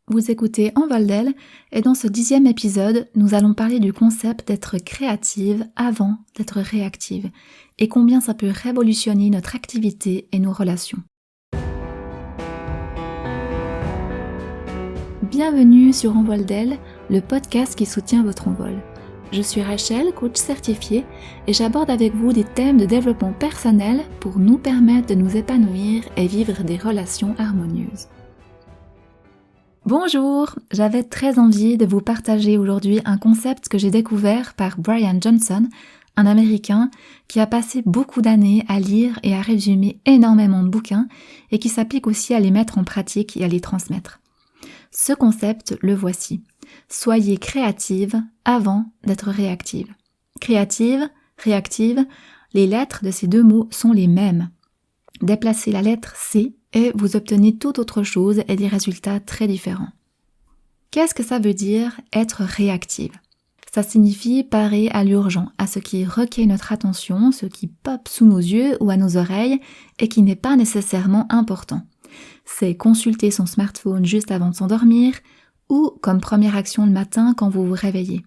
Vous écoutez Envol-d'elle et dans ce 10e épisode, nous allons parler du concept d'être créative avant d'être réactive et combien ça peut révolutionner notre activité et nos relations. Bienvenue sur Envol-d'elle, le podcast qui soutient votre envol. Je suis Rachel, coach certifiée, et j'aborde avec vous des thèmes de développement personnel pour nous permettre de nous épanouir et vivre des relations harmonieuses. Bonjour, j'avais très envie de vous partager aujourd'hui un concept que j'ai découvert par Brian Johnson, un Américain qui a passé beaucoup d'années à lire et à résumer énormément de bouquins et qui s'applique aussi à les mettre en pratique et à les transmettre. Ce concept, le voici. Soyez créative avant d'être réactive. Créative, réactive, les lettres de ces deux mots sont les mêmes. Déplacez la lettre C et vous obtenez toute autre chose et des résultats très différents. Qu'est-ce que ça veut dire être réactive ? Ça signifie parer à l'urgent, à ce qui requiert notre attention, ce qui pop sous nos yeux ou à nos oreilles et qui n'est pas nécessairement important. C'est consulter son smartphone juste avant de s'endormir ou comme première action le matin quand vous vous réveillez.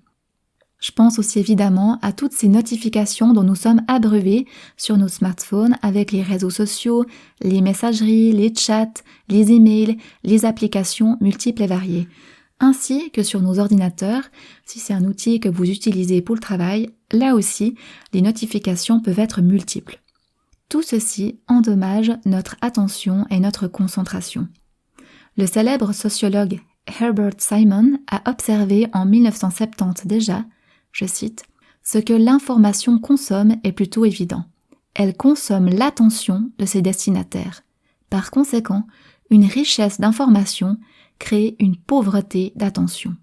Je pense aussi évidemment à toutes ces notifications dont nous sommes abreuvés sur nos smartphones avec les réseaux sociaux, les messageries, les chats, les emails, les applications multiples et variées, ainsi que sur nos ordinateurs, si c'est un outil que vous utilisez pour le travail, là aussi, les notifications peuvent être multiples. Tout ceci endommage notre attention et notre concentration. Le célèbre sociologue Herbert Simon a observé en 1970 déjà, je cite, « Ce que l'information consomme est plutôt évident. Elle consomme l'attention de ses destinataires. Par conséquent, une richesse d'informations crée une pauvreté d'attention. »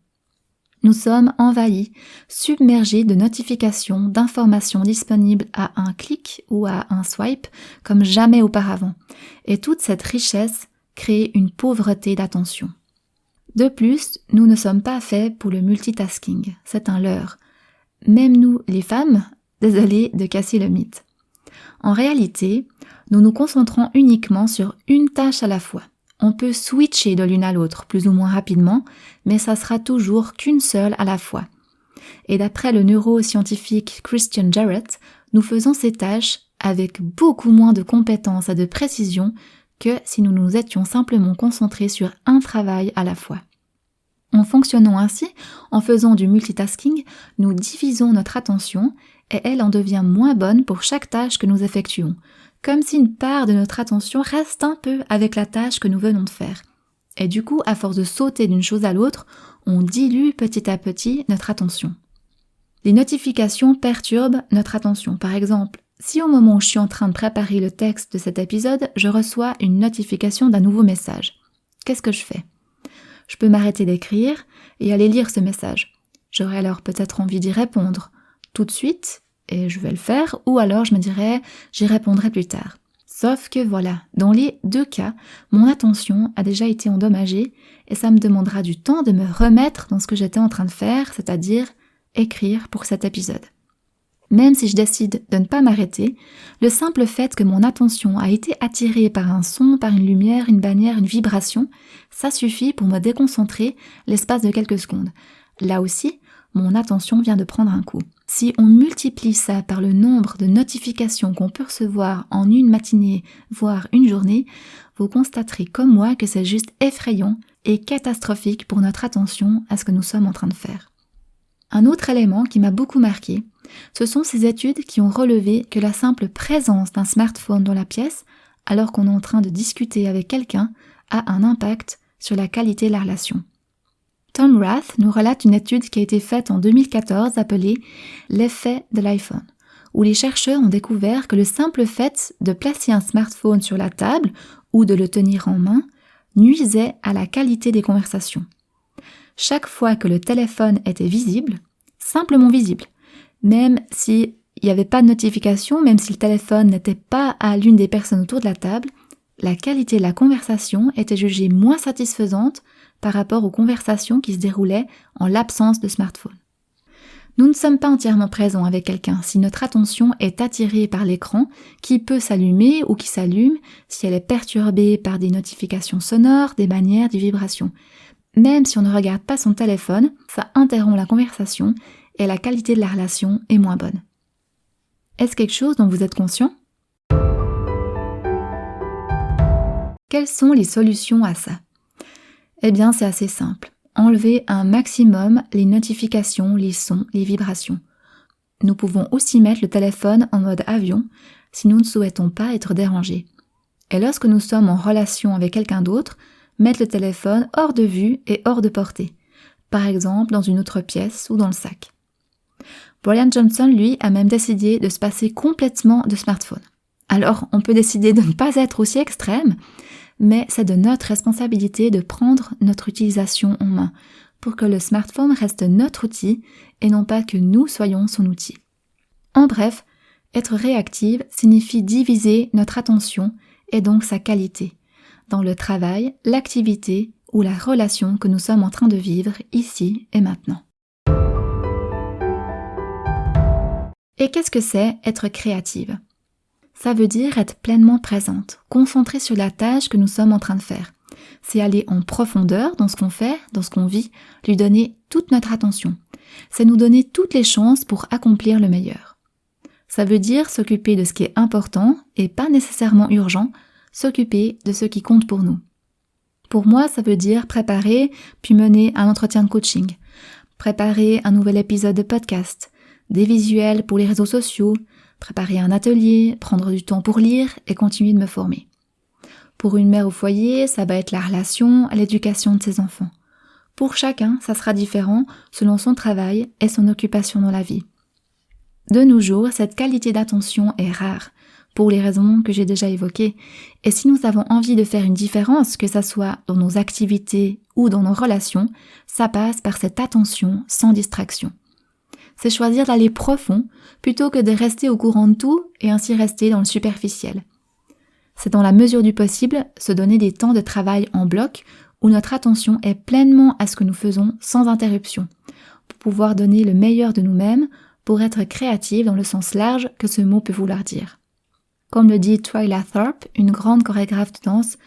Nous sommes envahis, submergés de notifications, d'informations disponibles à un clic ou à un swipe comme jamais auparavant. Et toute cette richesse crée une pauvreté d'attention. De plus, nous ne sommes pas faits pour le multitasking, c'est un leurre. Même nous, les femmes, désolé de casser le mythe. En réalité, nous nous concentrons uniquement sur une tâche à la fois. On peut switcher de l'une à l'autre plus ou moins rapidement, mais ça sera toujours qu'une seule à la fois. Et d'après le neuroscientifique Christian Jarrett, nous faisons ces tâches avec beaucoup moins de compétences et de précision que si nous nous étions simplement concentrés sur un travail à la fois. En fonctionnant ainsi, en faisant du multitasking, nous divisons notre attention et elle en devient moins bonne pour chaque tâche que nous effectuons, comme si une part de notre attention reste un peu avec la tâche que nous venons de faire. Et du coup, à force de sauter d'une chose à l'autre, on dilue petit à petit notre attention. Les notifications perturbent notre attention. Par exemple, si au moment où je suis en train de préparer le texte de cet épisode, je reçois une notification d'un nouveau message, qu'est-ce que je fais ? Je peux m'arrêter d'écrire et aller lire ce message. J'aurai alors peut-être envie d'y répondre tout de suite, et je vais le faire, ou alors je me dirai « j'y répondrai plus tard ». Sauf que voilà, dans les deux cas, mon attention a déjà été endommagée et ça me demandera du temps de me remettre dans ce que j'étais en train de faire, c'est-à-dire écrire pour cet épisode. Même si je décide de ne pas m'arrêter, le simple fait que mon attention a été attirée par un son, par une lumière, une bannière, une vibration, ça suffit pour me déconcentrer l'espace de quelques secondes. Là aussi, mon attention vient de prendre un coup. Si on multiplie ça par le nombre de notifications qu'on peut recevoir en une matinée, voire une journée, vous constaterez comme moi que c'est juste effrayant et catastrophique pour notre attention à ce que nous sommes en train de faire. Un autre élément qui m'a beaucoup marqué, ce sont ces études qui ont relevé que la simple présence d'un smartphone dans la pièce, alors qu'on est en train de discuter avec quelqu'un, a un impact sur la qualité de la relation. Tom Rath nous relate une étude qui a été faite en 2014 appelée « L'effet de l'iPhone », où les chercheurs ont découvert que le simple fait de placer un smartphone sur la table ou de le tenir en main nuisait à la qualité des conversations. Chaque fois que le téléphone était visible, simplement visible, même s'il n'y avait pas de notification, même si le téléphone n'était pas à l'une des personnes autour de la table, la qualité de la conversation était jugée moins satisfaisante par rapport aux conversations qui se déroulaient en l'absence de smartphone. Nous ne sommes pas entièrement présents avec quelqu'un si notre attention est attirée par l'écran qui peut s'allumer ou qui s'allume si elle est perturbée par des notifications sonores, des bannières, des vibrations. Même si on ne regarde pas son téléphone, ça interrompt la conversation et la qualité de la relation est moins bonne. Est-ce quelque chose dont vous êtes conscient? Quelles sont les solutions à ça? Eh bien, c'est assez simple. Enlever un maximum les notifications, les sons, les vibrations. Nous pouvons aussi mettre le téléphone en mode avion si nous ne souhaitons pas être dérangés. Et lorsque nous sommes en relation avec quelqu'un d'autre, mettre le téléphone hors de vue et hors de portée, par exemple dans une autre pièce ou dans le sac. Brian Johnson, lui, a même décidé de se passer complètement de smartphone. Alors, on peut décider de ne pas être aussi extrême, mais c'est de notre responsabilité de prendre notre utilisation en main pour que le smartphone reste notre outil et non pas que nous soyons son outil. En bref, être réactive signifie diviser notre attention et donc sa qualité dans le travail, l'activité ou la relation que nous sommes en train de vivre ici et maintenant. Et qu'est-ce que c'est être créative? Ça veut dire être pleinement présente, concentrée sur la tâche que nous sommes en train de faire. C'est aller en profondeur dans ce qu'on fait, dans ce qu'on vit, lui donner toute notre attention. C'est nous donner toutes les chances pour accomplir le meilleur. Ça veut dire s'occuper de ce qui est important et pas nécessairement urgent, s'occuper de ce qui compte pour nous. Pour moi, ça veut dire préparer puis mener un entretien de coaching, préparer un nouvel épisode de podcast, des visuels pour les réseaux sociaux, préparer un atelier, prendre du temps pour lire et continuer de me former. Pour une mère au foyer, ça va être la relation, l'éducation de ses enfants. Pour chacun, ça sera différent selon son travail et son occupation dans la vie. De nos jours, cette qualité d'attention est rare, pour les raisons que j'ai déjà évoquées. Et si nous avons envie de faire une différence, que ça soit dans nos activités ou dans nos relations, ça passe par cette attention sans distraction. C'est choisir d'aller profond plutôt que de rester au courant de tout et ainsi rester dans le superficiel. C'est dans la mesure du possible se donner des temps de travail en bloc où notre attention est pleinement à ce que nous faisons sans interruption, pour pouvoir donner le meilleur de nous-mêmes, pour être créative dans le sens large que ce mot peut vouloir dire. Comme le dit Twyla Tharp, une grande chorégraphe de danse,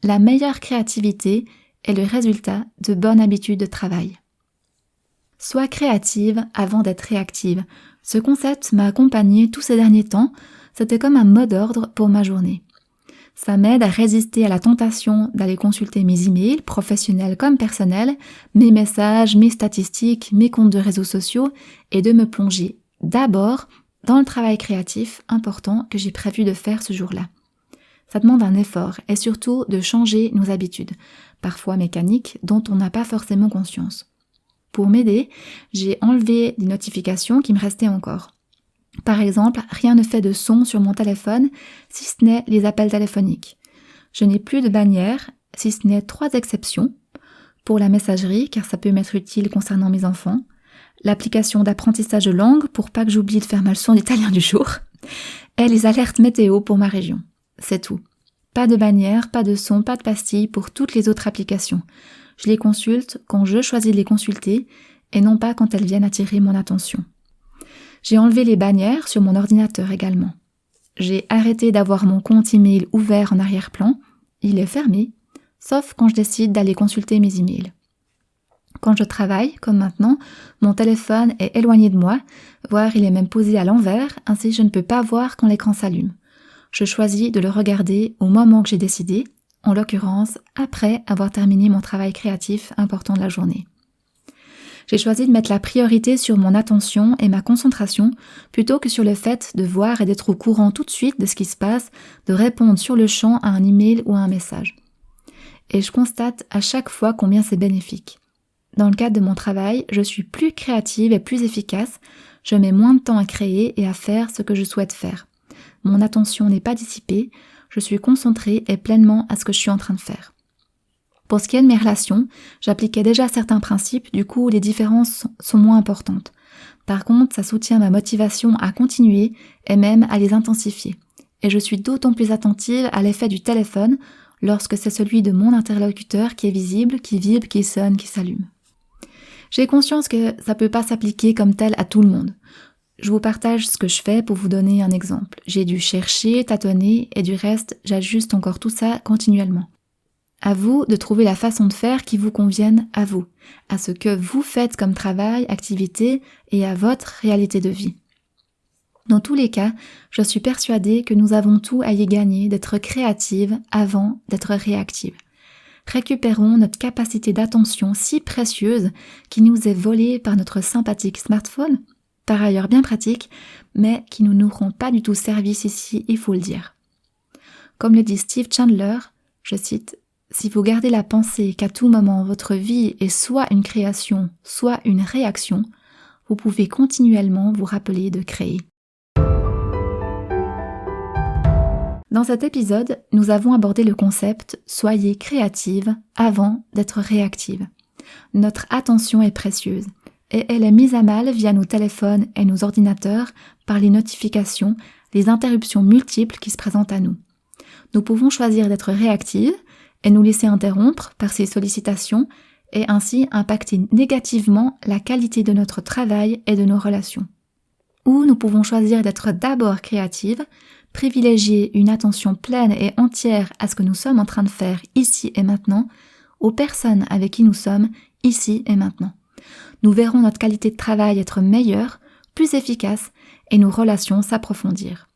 la meilleure créativité est le résultat de bonnes habitudes de travail. Sois créative avant d'être réactive. Ce concept m'a accompagnée tous ces derniers temps, c'était comme un mot d'ordre pour ma journée. Ça m'aide à résister à la tentation d'aller consulter mes emails, professionnels comme personnels, mes messages, mes statistiques, mes comptes de réseaux sociaux et de me plonger d'abord dans le travail créatif important que j'ai prévu de faire ce jour-là. Ça demande un effort et surtout de changer nos habitudes, parfois mécaniques, dont on n'a pas forcément conscience. Pour m'aider, j'ai enlevé des notifications qui me restaient encore. Par exemple, rien ne fait de son sur mon téléphone si ce n'est les appels téléphoniques. Je n'ai plus de bannière, si ce n'est 3 exceptions. Pour la messagerie, car ça peut m'être utile concernant mes enfants. L'application d'apprentissage de langue pour pas que j'oublie de faire ma leçon d'italien du jour. Et les alertes météo pour ma région. C'est tout. Pas de bannière, pas de son, pas de pastilles pour toutes les autres applications. Je les consulte quand je choisis de les consulter et non pas quand elles viennent attirer mon attention. J'ai enlevé les bannières sur mon ordinateur également. J'ai arrêté d'avoir mon compte email ouvert en arrière-plan. Il est fermé, sauf quand je décide d'aller consulter mes emails. Quand je travaille, comme maintenant, mon téléphone est éloigné de moi, voire il est même posé à l'envers, ainsi je ne peux pas voir quand l'écran s'allume. Je choisis de le regarder au moment que j'ai décidé, en l'occurrence après avoir terminé mon travail créatif important de la journée. J'ai choisi de mettre la priorité sur mon attention et ma concentration plutôt que sur le fait de voir et d'être au courant tout de suite de ce qui se passe, de répondre sur le champ à un email ou à un message. Et je constate à chaque fois combien c'est bénéfique. Dans le cadre de mon travail, je suis plus créative et plus efficace, je mets moins de temps à créer et à faire ce que je souhaite faire. Mon attention n'est pas dissipée, je suis concentrée et pleinement à ce que je suis en train de faire. Pour ce qui est de mes relations, j'appliquais déjà certains principes, du coup les différences sont moins importantes. Par contre, ça soutient ma motivation à continuer et même à les intensifier. Et je suis d'autant plus attentive à l'effet du téléphone lorsque c'est celui de mon interlocuteur qui est visible, qui vibre, qui sonne, qui s'allume. J'ai conscience que ça peut pas s'appliquer comme tel à tout le monde. Je vous partage ce que je fais pour vous donner un exemple. J'ai dû chercher, tâtonner et du reste, j'ajuste encore tout ça continuellement. À vous de trouver la façon de faire qui vous convienne à vous, à ce que vous faites comme travail, activité et à votre réalité de vie. Dans tous les cas, je suis persuadée que nous avons tout à y gagner d'être créatives avant d'être réactives. Récupérons notre capacité d'attention si précieuse qui nous est volée par notre sympathique smartphone, par ailleurs bien pratique, mais qui ne nous rend pas du tout service ici, il faut le dire. Comme le dit Steve Chandler, je cite, « Si vous gardez la pensée qu'à tout moment votre vie est soit une création, soit une réaction, vous pouvez continuellement vous rappeler de créer. » Dans cet épisode, nous avons abordé le concept « Soyez créative avant d'être réactive ». Notre attention est précieuse et elle est mise à mal via nos téléphones et nos ordinateurs par les notifications, les interruptions multiples qui se présentent à nous. Nous pouvons choisir d'être réactives et nous laisser interrompre par ces sollicitations et ainsi impacter négativement la qualité de notre travail et de nos relations. Ou nous pouvons choisir d'être d'abord créatives, privilégier une attention pleine et entière à ce que nous sommes en train de faire ici et maintenant, aux personnes avec qui nous sommes ici et maintenant. Nous verrons notre qualité de travail être meilleure, plus efficace et nos relations s'approfondir.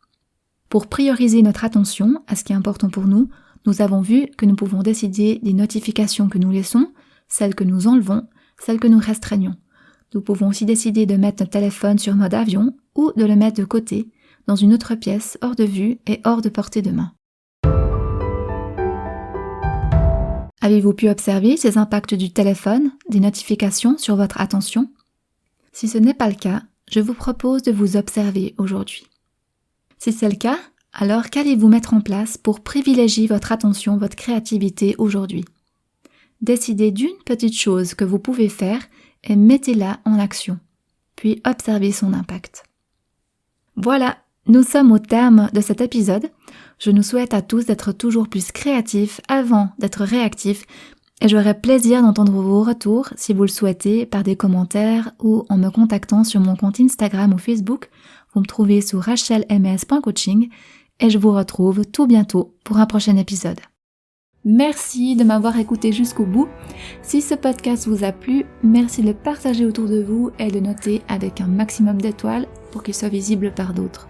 Pour prioriser notre attention à ce qui est important pour nous, nous avons vu que nous pouvons décider des notifications que nous laissons, celles que nous enlevons, celles que nous restreignons. Nous pouvons aussi décider de mettre notre téléphone sur mode avion ou de le mettre de côté, dans une autre pièce, hors de vue et hors de portée de main. Avez-vous pu observer ces impacts du téléphone, des notifications sur votre attention? Si ce n'est pas le cas, je vous propose de vous observer aujourd'hui. Si c'est le cas, alors qu'allez-vous mettre en place pour privilégier votre attention, votre créativité aujourd'hui? Décidez d'une petite chose que vous pouvez faire et mettez-la en action, puis observez son impact. Voilà, nous sommes au terme de cet épisode. Je nous souhaite à tous d'être toujours plus créatifs avant d'être réactifs et j'aurai plaisir d'entendre vos retours si vous le souhaitez par des commentaires ou en me contactant sur mon compte Instagram ou Facebook. Vous me trouvez sur rachelms.coaching et je vous retrouve tout bientôt pour un prochain épisode. Merci de m'avoir écouté jusqu'au bout. Si ce podcast vous a plu, merci de le partager autour de vous et de le noter avec un maximum d'étoiles pour qu'il soit visible par d'autres.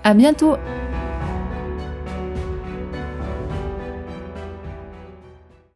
À bientôt!